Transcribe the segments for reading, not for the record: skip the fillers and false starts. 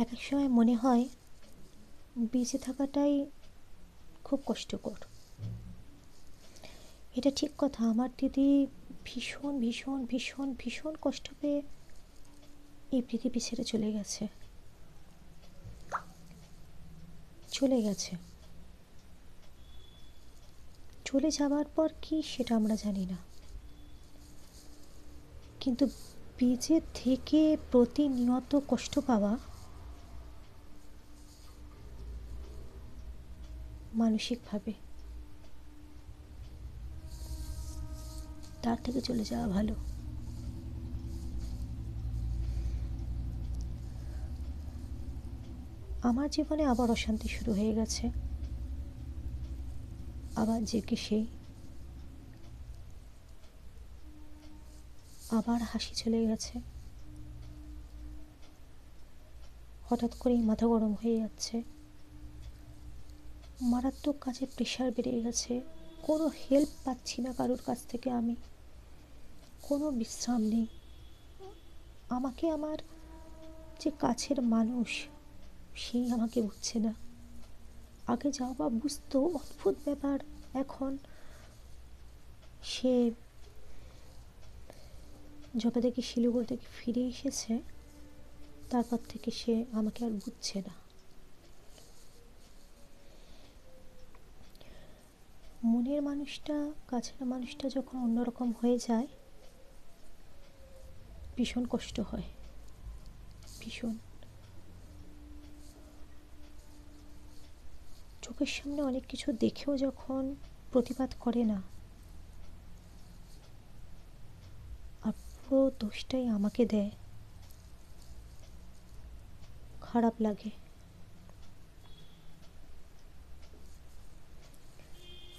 এক এক সময় মনে হয় বেঁচে থাকাটাই খুব কষ্টকর। এটা ঠিক কথা, আমার দিদি ভীষণ ভীষণ ভীষণ ভীষণ কষ্ট পেয়ে এই পৃথিবী ছেড়ে চলে গেছে। চলে যাওয়ার পর কি সেটা আমরা জানি না, কিন্তু বেঁচে থেকে প্রতিনিয়ত কষ্ট পাওয়া, মানসিকভাবে, তার থেকে চলে যাওয়া ভালো। আমার জীবনে আবার অশান্তি শুরু হয়ে গেছে, আবার জেগে সেই, আবার হাসি চলে গেছে, হঠাৎ করেই মাথা গরম হয়ে যাচ্ছে, মারাত্মক কাজে প্রেশার বেড়ে গেছে, কোনো হেল্প পাচ্ছি না কারোর কাছ থেকে, আমি কোনো বিশ্রাম নেই। আমাকে আমার যে কাছের মানুষ সেই আমাকে বুঝছে না। আগে যাও বা বুঝতো, অদ্ভুত ব্যাপার, এখন সে যবে থেকে শিলিগুড়ি থেকে ফিরে এসেছে তারপর থেকে সে আমাকে আর বুঝছে না। মনের মানুষটা, কাছের মানুষটা যখন অন্যরকম হয়ে যায় ভীষণ কষ্ট হয়, ভীষণ। চোখের সামনে অনেক কিছু দেখেও যখন প্রতিবাদ করে না, আর পুরো দোষটাই আমাকে দেয়, খারাপ লাগে।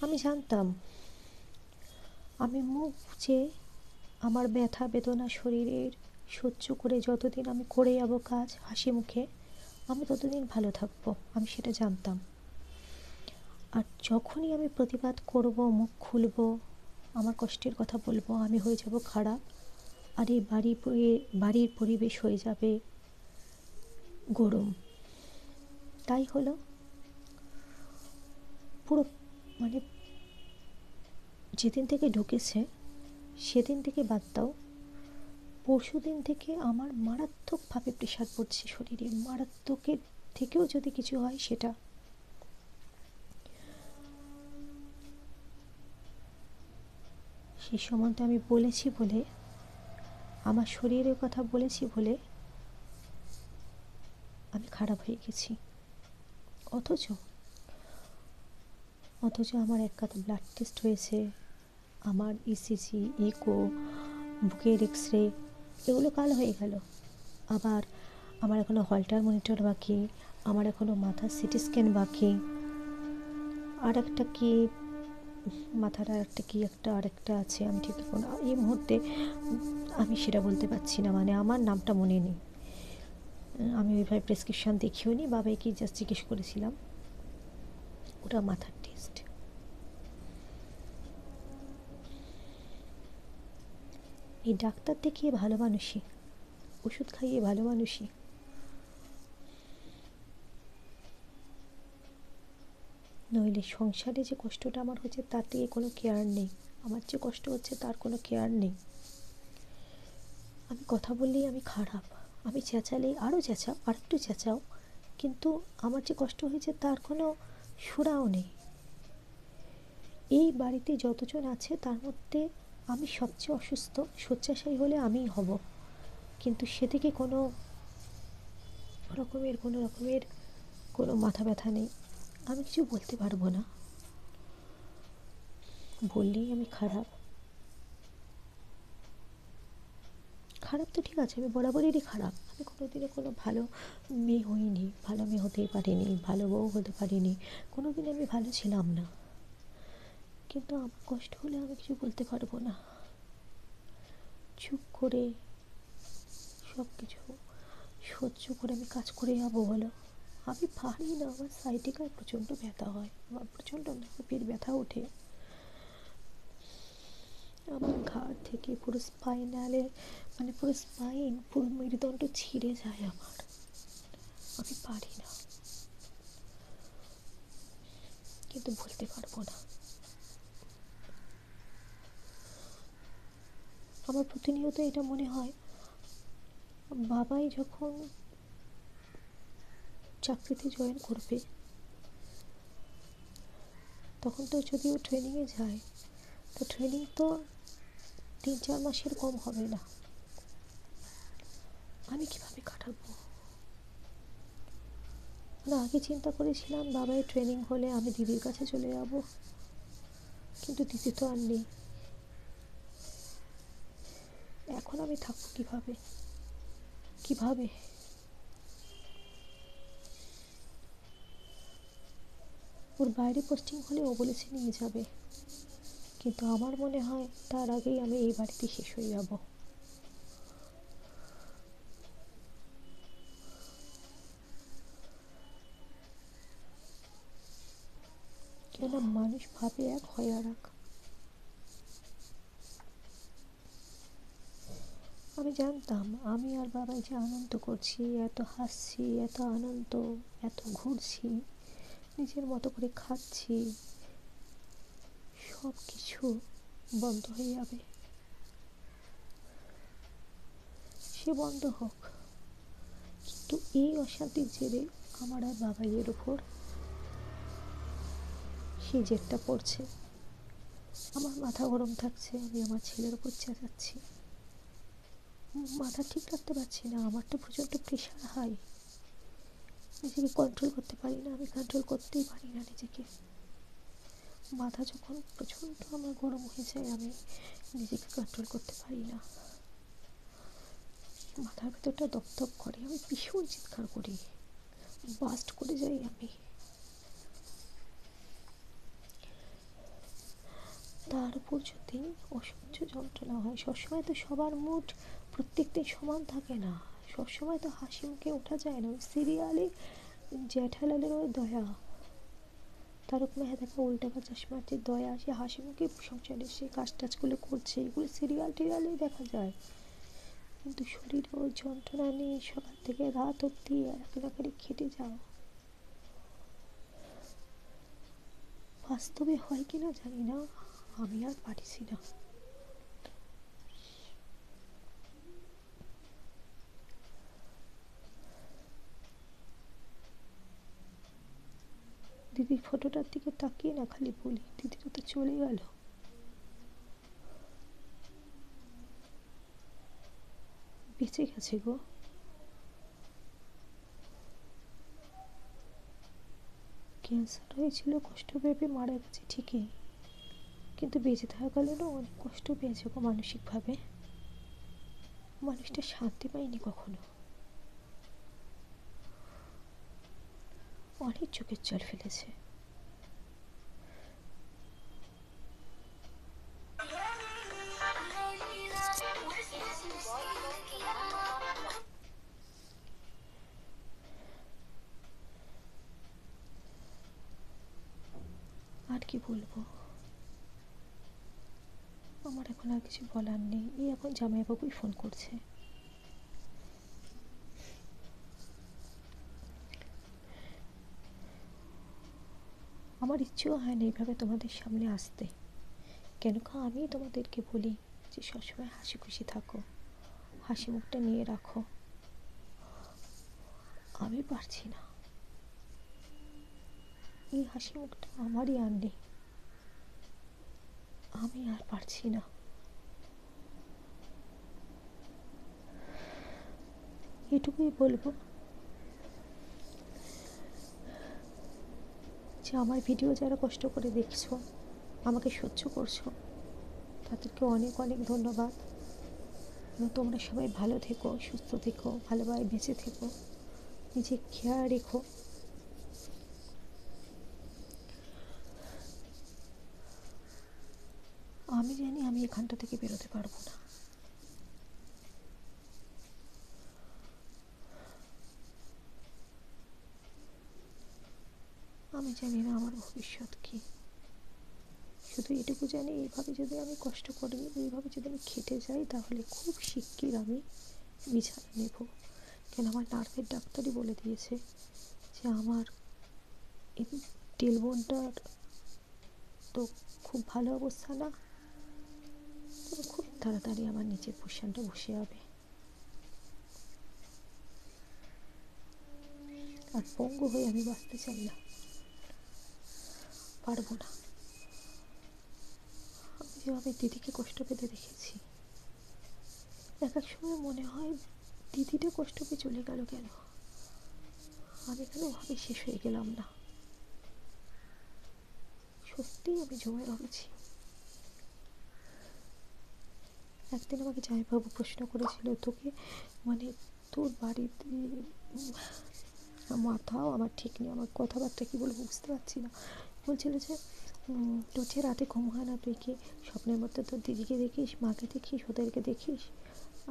আমি জানতাম আমি মুখ বুজে আমার ব্যথা বেদনা শরীরের সহ্য করে যতদিন আমি করে যাবো কাজ হাসি মুখে, আমি ততদিন ভালো থাকবো, আমি সেটা জানতাম। আর যখনই আমি প্রতিবাদ করব, মুখ খুলব, আমার কষ্টের কথা বলবো, আমি হয়ে যাব খারাপ, আর এই বাড়ির পরিবেশ হয়ে যাবে গরম। তাই হলো, পুরো মানে যেদিন থেকে ঢুকেছে সেদিন থেকে বাদ দাও, পরশু দিন থেকে আমার মারাত্মকভাবে প্রেশার পড়ছে শরীরে, মারাত্মকের থেকেও যদি কিছু হয় সেটা। সেই সময়টা আমি বলেছি বলে, আমার শরীরের কথা বলেছি বলে আমি খারাপ হয়ে গেছি। অথচ আমার এক কাঁধে ব্লাড টেস্ট হয়েছে, আমার ইসিজি, ইকো, বুকের এক্সরে, এগুলো কাল হয়ে গেল। আবার আমার এখনও হল্টার মনিটর বাকি, আমার এখনও মাথার সিটি স্ক্যান বাকি, আর একটা কি মাথার আর একটা কি একটা আরেকটা আছে, আমি ঠিক এখন এই মুহূর্তে আমি সেটা বলতে পারছি না, মানে আমার নামটা মনে নেই। আমি ওইভাবে প্রেসক্রিপশান দেখিও নি, বাবাইকে জাস্ট জিজ্ঞেস করেছিলাম, ওটা মাথার টেস্ট। এই ডাক্তার দেখিয়ে ভালো মানুষই, ওষুধ খাইয়ে ভালো মানুষই, নইলে সংসারে যে কষ্টটা আমার হচ্ছে তার থেকে কোনো কেয়ার নেই, আমার যে কষ্ট হচ্ছে তার কোনো কেয়ার নেই। আমি কথা বললেই আমি খারাপ, আমি চেঁচালেই আরও চেঁচাও, আর একটু চেঁচাও, কিন্তু আমার যে কষ্ট হয়েছে তার কোনো সুরাও নেই। এই বাড়িতে যতজন আছে তার মধ্যে আমি সবচেয়ে অসুস্থ, শয্যাশায়ী হলে আমিই হব, কিন্তু সেদিকে কোনো রকমের কোনো মাথা ব্যথা নেই। আমি কিছু বলতে পারবো না, বললেই আমি খারাপ। খারাপ তো ঠিক আছে, আমি বরাবরেরই খারাপ, আমি কোনোদিনও কোনো ভালো মেয়ে হইনি, ভালো মেয়ে হতেই পারিনি, ভালো বউ হতে পারিনি, কোনোদিন আমি ভালো ছিলাম না। কিন্তু আমার কষ্ট হলে আমি কিছু বলতে পারবো না, চুপ করে সব কিছু সহ্য করে আমি কাজ করে যাবো বলো? আমি পারি না, আমার সাইটিকায় প্রচণ্ড ব্যথা হয়, আমার প্রচণ্ড নাভির ব্যথা ওঠে, আমার ঘাড় থেকে পুরো স্পাইনালে, মানে পুরো স্পাইন, পুরো মেরুদণ্ড ছিঁড়ে যায় আমার, আমি পারি না, কিন্তু বলতে পারবো না। আমার প্রতিনিয়ত এটা মনে হয়, বাবাই যখন চাকরিতে জয়েন করবে তখন তো যদিও ট্রেনিংয়ে যায়, তো ট্রেনিং তো 3-4 মাসের কম হবে না। আমি কিভাবে কাটাবো? না, আগে চিন্তা করেছিলাম বাবাই ট্রেনিং হলে আমি দিদির কাছে চলে যাব, কিন্তু দিদি তো আর নেই। এখন আমি থাকবো কিভাবে? কিভাবে? ওর বাইরে পোস্টিং হলে ও বলেছে নিয়ে যাবে, কিন্তু আমার মনে হয় তার আগেই আমি এই বাড়িতে শেষ হয়ে যাব। কেন মানুষ ভাবে এক, হয় আর এক। আমি জানতাম আমি আর বাবাই যে আনন্দ করছি, এত হাসছি, এত আনন্দ, এত ঘুরছি, নিজের মতো করে খাচ্ছি, সব কিছু বন্ধ হয়ে যাবে। সে বন্ধ হোক, কিন্তু এই অশান্তির জেরে আমার আর বাবাইয়ের উপর সেই জেরটা পড়ছে। আমার মাথা গরম থাকছে, আমি আমার ছেলের উপর চেঁচাচ্ছি, মাথা ঠিক রাখতে পারছি না। আমার তো প্রচণ্ড প্রেশার হাই, নিজেকে কন্ট্রোল করতে পারি না, আমি কন্ট্রোল করতেই পারি না নিজেকে। মাথা যখন প্রচণ্ড আমার গরম হয়ে যায় আমি নিজেকে কন্ট্রোল করতে পারি না, মাথার ভেতরটা দপদপ করে, আমি ভীষণ চিৎকার করি, বাস্ট করে যাই আমি। তার উপর যদি অসহ্য যন্ত্রণা হয়, সবসময় তো সবার মুড প্রত্যেক দিন সমান থাকে না, সবসময় তো হাসি মুখে ওঠা যায় না। ওই সিরিয়ালে জ্যাঠালালের ওই দয়া, তারক মেহতাকে উল্টা চশমার যে দয়া, সে হাসি মুখে সংসারে সে কাজ টাজগুলো করছে, এগুলো সিরিয়াল টিরিয়ালেই দেখা যায়। কিন্তু শরীরে ওই যন্ত্রণা নিয়ে সকাল থেকে রাত অবধি এক না করে খেটে যাও, বাস্তবে হয় কিনা জানি না, আমি আর পারছি না। দিদির ফটোটার দিকে তাকিয়ে না খালি বলি, দিদিটা তো চলে গেল, বেঁচে গেছে গো। ক্যান্সার হয়েছিল, কষ্ট পেয়ে মারা গেছে ঠিকই, কিন্তু বেঁচে থাকাকালীনও অনেক কষ্ট পেয়েছে গো মানসিকভাবে। মানুষটা শান্তি পায়নি কখনো, অনেক চোখের জল ফেলেছে। আর কি বলবো, আমার এখন আর কিছু বলার নেই। এই এখন জামাইবাবুই ফোন করছে। আমার ইচ্ছেও হয় না এইভাবে তোমাদের সামনে আসতে, কেন আমি তোমাদেরকে বলি যে সবসময় হাসি খুশি থাকো, হাসি মুখটা নিয়ে রাখো। আমি পারছি না, এই হাসি মুখটা আমারই আর নেই, আমি আর পারছি না। এটুকুই বলবো যে আমার ভিডিও যারা কষ্ট করে দেখছো, আমাকে সহ্য করছো, তাদেরকে অনেক অনেক ধন্যবাদ। তোমরা সবাই ভালো থেকো, সুস্থ থেকো, ভালোভাবে বেঁচে থেকো, নিজে খেয়াল রেখো। আমি জানি আমি এখানটা থেকে বেরোতে পারবো না। আমি জানি না আমার ভবিষ্যৎ কি, শুধু এটুকু জানি এইভাবে যদি আমি কষ্ট করি, এইভাবে যদি আমি খেটে যাই, তাহলে খুব শিগগির আমি বিছানা নেব, কেন আমার নার্ভের ডাক্তারই বলে দিয়েছে যে আমার এই টেলবোনটার তো খুব ভালো অবস্থা না, তবে খুব তাড়াতাড়ি আমার নিচের পোর্শনটা বসে যাবে, আর পঙ্গু হয়ে আমি বাঁচতে চাই না, পারবো না। আমি যেভাবে দিদিকে কষ্ট পেতে দেখেছি, এক এক সময় মনে হয় দিদিটা কষ্ট পেয়ে চলে গেল কেন, আমি কেন ভাবে শেষ হয়ে গেলাম না। সত্যিই আমি জমে রয়েছি। একদিন আমাকে জামাইবাবু প্রশ্ন করেছিল, তোকে মানে তোর বাড়িতে মাথাও আমার ঠিক নেই, আমার কথাবার্তা কী বলবো বুঝতে পারছি না। বলছিল যে তোর যে রাতে ঘুম হয় না, তুই কি স্বপ্নের মধ্যে তোর দিদিকে দেখিস, মাকে দেখিস, ওদেরকে দেখিস?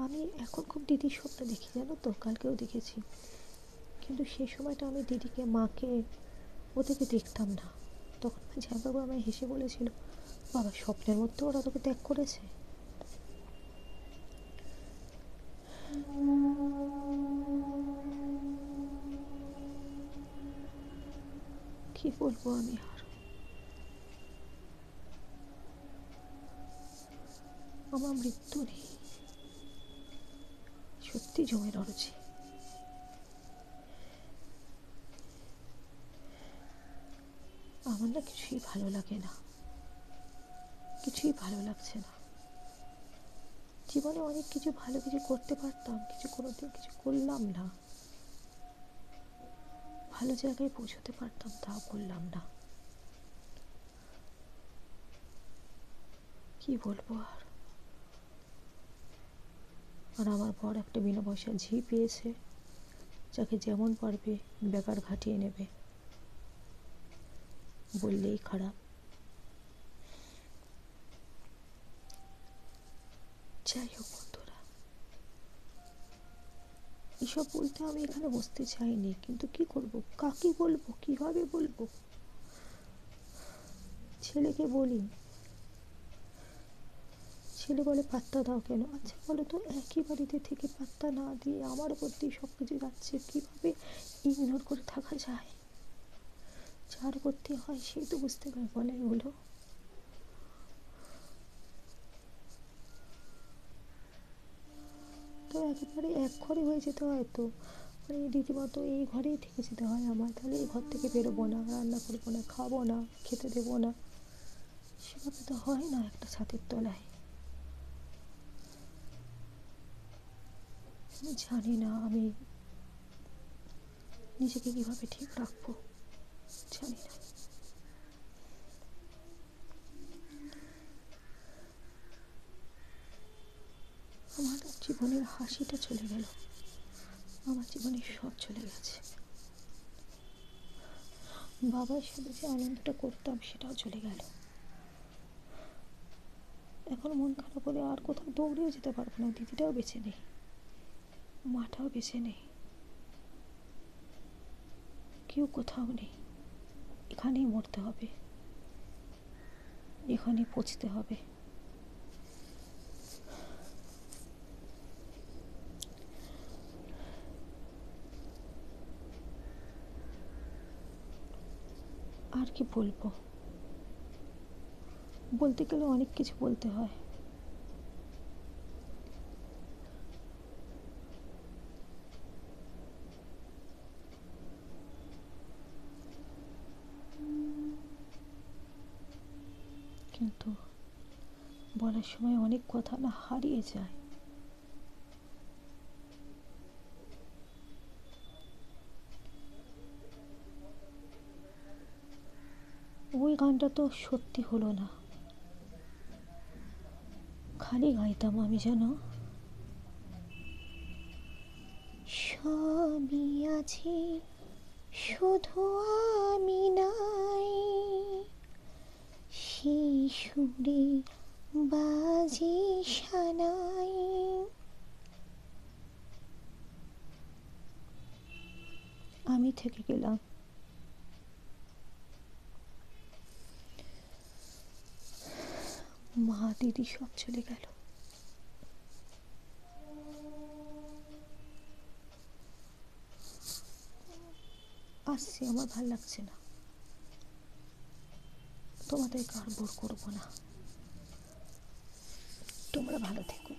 আমি এখন খুব দিদির স্বপ্ন দেখি, জানো তো, কালকেও দেখেছি। কিন্তু সেই সময়টা আমি দিদিকে, মাকে, ওদেরকে দেখতাম না। তখন আমার জামাইবাবু আমায় হেসে বলেছিল, বাবা স্বপ্নের মধ্যে ওরা তোকে ত্যাগ করেছে। কি বলবো আমি আর, আমার মৃত্যু নেই, সত্যি জমে রয়েছে। আমার না কিছুই ভালো লাগে না, কিছুই ভালো লাগছে না। জীবনে অনেক কিছু ভালো কিছু করতে পারতাম, কিছু কোনোদিন কিছু করলাম না। ভালো জায়গায় পৌঁছতে পারতাম, তাও করলাম না। কি বলবো আর। আর আমার বর একটা বিনা পয়সা ঝি পেয়েছে, যাকে যেমন পারবে বেকার ঘাটিয়ে নেবে, বললেই খারাপ। যাই হোক বন্ধুরা, এসব বলতে আমি এখানে বসতে চাইনি, কিন্তু কি করব, কাকে বলবো, কিভাবে বলবো? ছেলেকে বলি, ছেলে বলে পাত্তা দাও কেন? আচ্ছা বলো তো, একই বাড়িতে থেকে পাত্তা না দিয়ে আমার উপর দিয়ে সব কিছু যাচ্ছে, কীভাবে ইগনোর করে থাকা যায়? যার করতে হয় সেই তো বুঝতে পারে, বলে এগুলো। তো একেবারে এক ঘরে হয়ে যেতে হয় তো, মানে রীতিমতো এই ঘরেই থেকে যেতে হয় আমার, তাহলে এই ঘর থেকে বেরোবো না, রান্না করবো না, খাবো না, খেতে দেবো না, সেভাবে তো হয় না একটা ছাদের তলায়। আমি জানি না আমি নিজেকে কিভাবে ঠিক রাখবো, জানি না। আমার জীবনের হাসিটা চলে গেল, আমার জীবনের সব চলে গেছে। বাবার সাথে যে আনন্দটা করতাম সেটাও চলে গেল। এখন মন খারাপ হলে আর কোথাও দৌড়েও যেতে পারবো না, দিদিটাও বেঁচে নেই, মাটাও বেঁচে নেই, কেউ কোথাও নেই। এখানেই মরতে হবে, এখানেই পচতে হবে। আর কি বলবো, বলতে গেলে অনেক কিছু বলতে হয়। কিন্তু বলার সময় অনেক কথা না হারিয়ে যায়। ওই গানটা তো সত্যি হলো না, খালি গাইতাম আমি, জানো। সবই আছে শুধু আমি নাই, সেই সুরে বাজে সানাই। আমি থেকে গেলাম, মা দিদি সব চলে গেল। আসছি, আমার ভাল লাগছে না, তোমাদেরকে আর বোর করবো না, তোমরা ভালো থেকো।